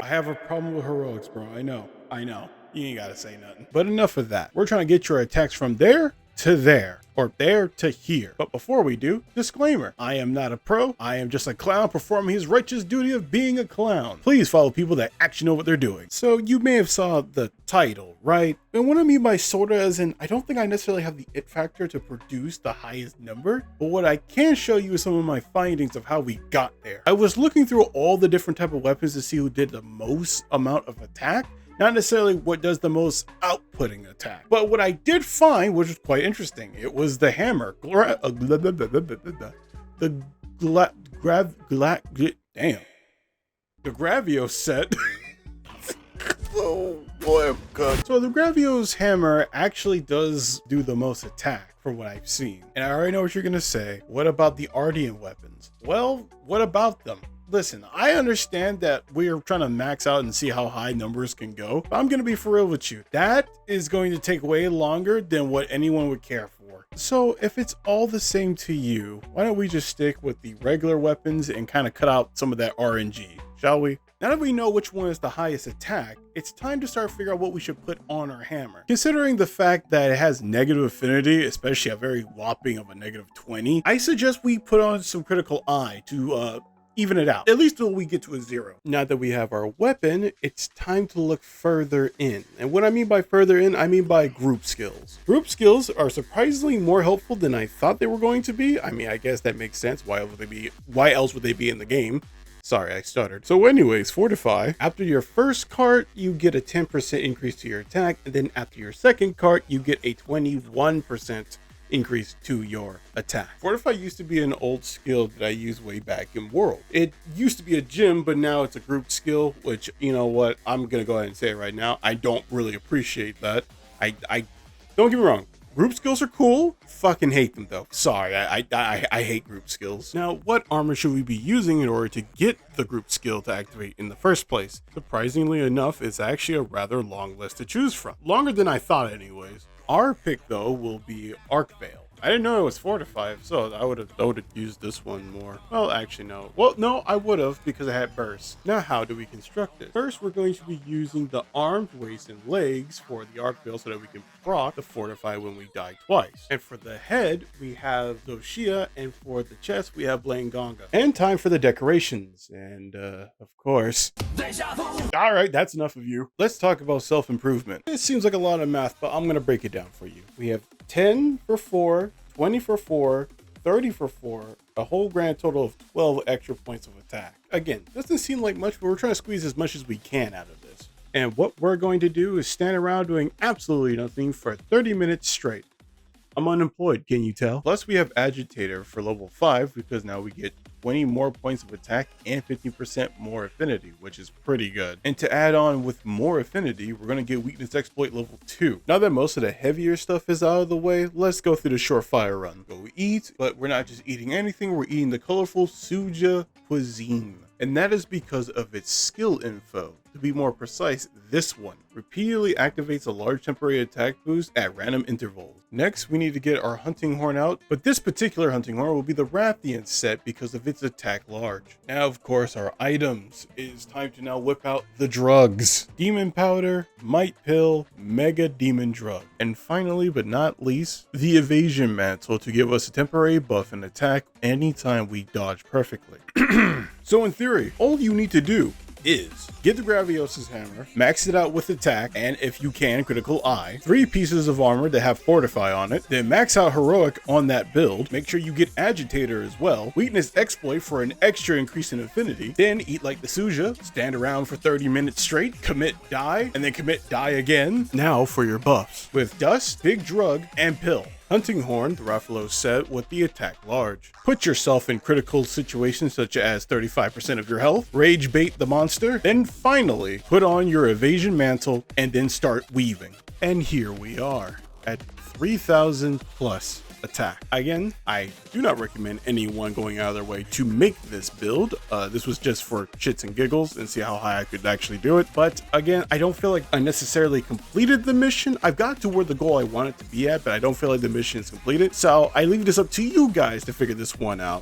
I have a problem with heroics, bro. I know. You ain't gotta say nothing. But enough of that. We're trying to get your attacks from there to there, or there to here. But before we do, disclaimer, I am not a pro. I am just a clown performing his righteous duty of being a clown. Please follow people that actually know what they're doing. So you may have saw the title, right? And what I mean by sorta as in, I don't think I necessarily have the it factor to produce the highest number, but what I can show you is some of my findings of how we got there. I was looking through all the different type of weapons to see who did the most amount of attack, not necessarily what does the most outputting attack. But what I did find, which was quite interesting, it was the hammer. The Gravio set. Oh boy, I'm good. So the Gravio's hammer actually does do the most attack from what I've seen. And I already know what you're gonna say. What about the Ardian weapons? Well, what about them? Listen, I understand that we're trying to max out and see how high numbers can go, but I'm going to be for real with you. That is going to take way longer than what anyone would care for. So if it's all the same to you, why don't we just stick with the regular weapons and kind of cut out some of that RNG, shall we? Now that we know which one is the highest attack, it's time to start figuring out what we should put on our hammer. Considering the fact that it has negative affinity, especially a very whopping of a -20, I suggest we put on some critical eye to even it out, at least till we get to a 0. Now that we have our weapon, it's time to look further in. And what I mean by further in, I mean by group skills. Group skills are surprisingly more helpful than I thought they were going to be. I mean, I guess that makes sense. Why else would they be in the game? Sorry, I stuttered. So anyways, Fortify. After your first cart, you get a 10% increase to your attack. And then after your second cart, you get a 21% increase to your attack. Fortify used to be an old skill that I used way back in World. It used to be a gym, but now it's a group skill, which, you know what, I'm gonna go ahead and say it right now, I don't really appreciate that. I don't get me wrong, group skills are cool, fucking hate them though. Sorry, I hate group skills. Now, what armor should we be using in order to get the group skill to activate in the first place? Surprisingly enough, it's actually a rather long list to choose from. Longer than I thought anyways. Our pick though will be Arc Veil. I didn't know it was Fortified, so I would have used this one more. Well, actually no. Well, no, I would have because I had burst. Now, how do we construct it? First, we're going to be using the armed waist and legs for the Arc Veil so that we can proc the Fortify when we die twice. And for the head, we have Zoshia, and for the chest, we have Blangonga. And time for the decorations. And of course, all right, that's enough of you. Let's talk about self-improvement. It seems like a lot of math, but I'm gonna break it down for you. We have 10 for 4, 20 for 4, 30 for 4, a whole grand total of 12 extra points of attack. Again, doesn't seem like much, but we're trying to squeeze as much as we can out of this. And what we're going to do is stand around doing absolutely nothing for 30 minutes straight. I'm unemployed, can you tell? Plus we have Agitator for level 5 because now we get 20 more points of attack and 50% more affinity, which is pretty good. And to add on with more affinity, we're going to get weakness exploit level 2. Now that most of the heavier stuff is out of the way, let's go through the surefire run. Go eat, but we're not just eating anything, we're eating the colorful Suja cuisine. And that is because of its skill info. To be more precise, this one repeatedly activates a large temporary attack boost at random intervals. Next, we need to get our hunting horn out, but this particular hunting horn will be the Rathian set because of its attack large. Now, of course, our items. It is time to now whip out the drugs. Demon powder, might pill, mega demon drug. And finally, but not least, the evasion mantle to give us a temporary buff and attack anytime we dodge perfectly. So in theory, all you need to do is get the Gravios' hammer, max it out with attack, and if you can, critical eye, 3 pieces of armor that have Fortify on it, then max out heroic on that build, make sure you get Agitator as well, weakness exploit for an extra increase in affinity, then eat like the Suja, stand around for 30 minutes straight, commit die, and then commit die again. Now for your buffs, with Dust, Big Drug, and Pill. Hunting Horn, the Ruffalo set with the attack large. Put yourself in critical situations such as 35% of your health, rage bait the monster, then finally put on your evasion mantle and then start weaving. And here we are. at 3,000 plus attack. Again, I do not recommend anyone going out of their way to make this build. This was just for shits and giggles and see how high I could actually do it. But again, I don't feel like I necessarily completed the mission. I've got to where the goal I want it to be at, but I don't feel like the mission is completed. So I leave this up to you guys to figure this one out.